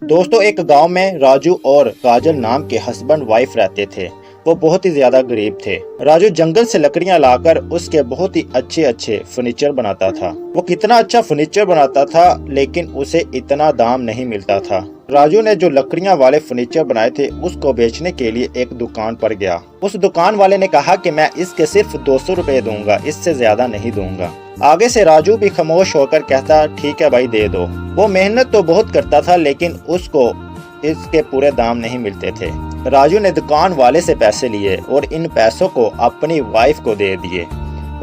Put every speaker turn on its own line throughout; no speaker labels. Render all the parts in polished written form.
दोस्तों, एक गांव में राजू और काजल नाम के हस्बैंड वाइफ रहते थे। वो बहुत ही ज्यादा गरीब थे। राजू जंगल से लकड़ियां लाकर उसके बहुत ही अच्छे अच्छे फर्नीचर बनाता था। वो कितना अच्छा फर्नीचर बनाता था, लेकिन उसे इतना दाम नहीं मिलता था। राजू ने जो लकड़ियां वाले फर्नीचर बनाए थे उसको बेचने के लिए एक दुकान पर गया। उस दुकान वाले ने कहा कि मैं इसके सिर्फ 200 रुपए दूंगा, इससे ज्यादा नहीं दूंगा। आगे से राजू भी खामोश होकर कहता, ठीक है भाई, दे दो। वो मेहनत तो बहुत करता था, लेकिन उसको इसके पूरे दाम नहीं मिलते थे। राजू ने दुकान वाले से पैसे लिए और इन पैसों को अपनी वाइफ को दे दिए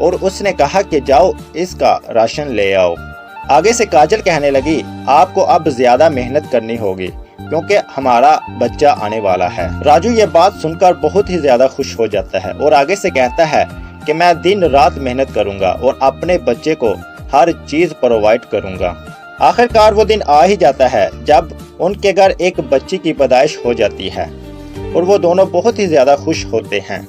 और उसने कहा कि जाओ इसका राशन ले आओ। आगे से काजल कहने लगी, आपको अब ज्यादा मेहनत करनी होगी क्योंकि हमारा बच्चा आने वाला है। राजू ये बात सुनकर बहुत ही ज्यादा खुश हो जाता है और आगे से कहता है कि मैं दिन रात मेहनत करूंगा और अपने बच्चे को हर चीज प्रोवाइड करूंगा। आखिरकार वो दिन आ ही जाता है जब उनके घर एक बच्ची की पैदाइश हो जाती है और वो दोनों बहुत ही ज्यादा खुश होते हैं।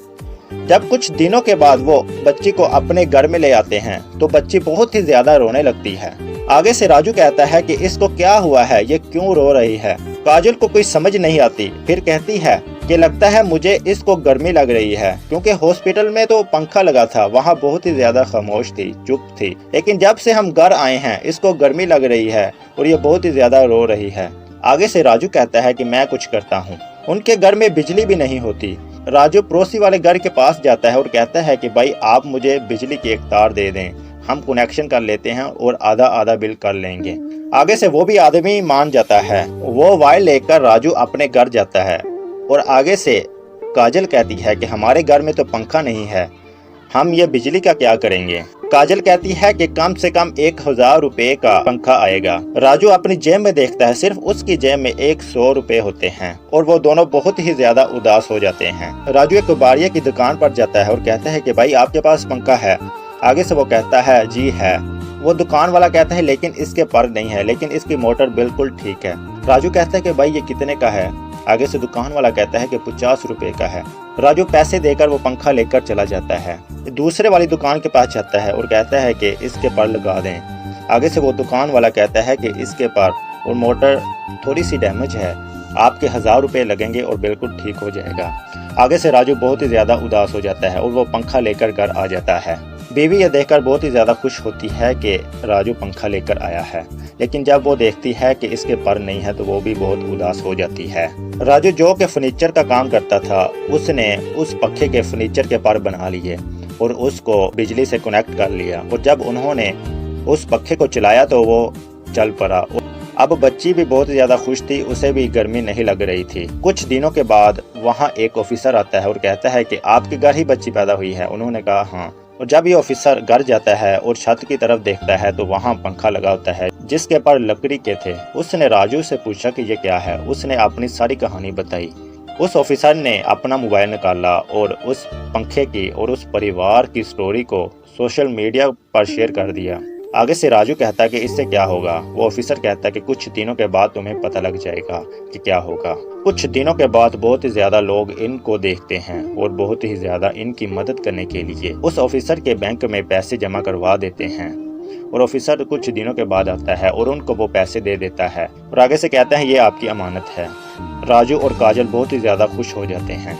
जब कुछ दिनों के बाद वो बच्ची को अपने घर में ले आते हैं तो बच्ची बहुत ही ज्यादा रोने लगती है। आगे से राजू कहता है कि इसको क्या हुआ है, ये क्यों रो रही है। काजल को कोई समझ नहीं आती, फिर कहती है कि लगता है मुझे इसको गर्मी लग रही है, क्योंकि हॉस्पिटल में तो पंखा लगा था, वहाँ बहुत ही ज्यादा खामोश थी, चुप थी, लेकिन जब से हम घर आए हैं इसको गर्मी लग रही है और ये बहुत ही ज्यादा रो रही है। आगे से राजू कहता है कि मैं कुछ करता हूँ। उनके घर में बिजली भी नहीं होती। राजू पड़ोसी वाले घर के पास जाता है और कहता है कि भाई आप मुझे बिजली की एक तार दे दें, हम कनेक्शन कर लेते हैं और आधा आधा बिल कर लेंगे। आगे से वो भी आदमी मान जाता है। वो वायर लेकर राजू अपने घर जाता है और आगे से काजल कहती है कि हमारे घर में तो पंखा नहीं है, हम ये बिजली का क्या करेंगे। काजल कहती है कि कम से कम 1000 रुपए का पंखा आएगा। राजू अपनी जेब में देखता है, सिर्फ उसकी जेब में 100 रुपए होते हैं और वो दोनों बहुत ही ज्यादा उदास हो जाते हैं। राजू एक कबाड़िया की दुकान पर जाता है और कहता है कि भाई आपके पास पंखा है। आगे से वो कहता है जी है। वो दुकान वाला कहता है लेकिन इसके पर नहीं है, लेकिन इसकी मोटर बिल्कुल ठीक है। राजू कहता है कि भाई ये कितने का है। आगे से दुकान वाला कहता है कि 50 रुपए का है। राजू पैसे देकर वो पंखा लेकर चला जाता है। दूसरे वाली दुकान के पास जाता है और कहता है कि इसके पर लगा दें। आगे से वो दुकान वाला कहता है कि इसके पर और मोटर थोड़ी सी डैमेज है, आपके 1000 रुपए लगेंगे और बिल्कुल ठीक हो जाएगा। आगे से राजू बहुत ही ज्यादा उदास हो जाता है और वो पंखा लेकर घर आ जाता है। बीवी यह देखकर बहुत ही ज्यादा खुश होती है कि राजू पंखा लेकर आया है, लेकिन जब वो देखती है कि इसके पर नहीं है तो वो भी बहुत उदास हो जाती है। राजू जो के फर्नीचर का काम करता था, उसने उस पंखे के फर्नीचर के पर बना लिए और उसको बिजली से कनेक्ट कर लिया और जब उन्होंने उस पंखे को चलाया तो वो चल पड़ा। अब बच्ची भी बहुत ज्यादा खुश थी, उसे भी गर्मी नहीं लग रही थी। कुछ दिनों के बाद वहाँ एक ऑफिसर आता है और कहता है कि आपके घर ही बच्ची पैदा हुई है। उन्होंने कहा हाँ। और जब ये ऑफिसर घर जाता है और छत की तरफ देखता है तो वहाँ पंखा लगा होता है जिसके पर लकड़ी के थे। उसने राजू से पूछा कि ये क्या है। उसने अपनी सारी कहानी बताई। उस ऑफिसर ने अपना मोबाइल निकाला और उस पंखे की और उस परिवार की स्टोरी को सोशल मीडिया पर शेयर कर दिया। आगे से राजू कहता है कि इससे क्या होगा। वो ऑफिसर कहता है कि कुछ दिनों के बाद तुम्हें पता लग जाएगा कि क्या होगा। कुछ दिनों के बाद बहुत ही ज्यादा लोग इनको देखते हैं और बहुत ही ज्यादा इनकी मदद करने के लिए उस ऑफिसर के बैंक में पैसे जमा करवा देते हैं और ऑफिसर कुछ दिनों के बाद आता है और उनको वो पैसे दे देता है और आगे से कहता है ये आपकी अमानत है। राजू और काजल बहुत ही ज्यादा खुश हो जाते हैं।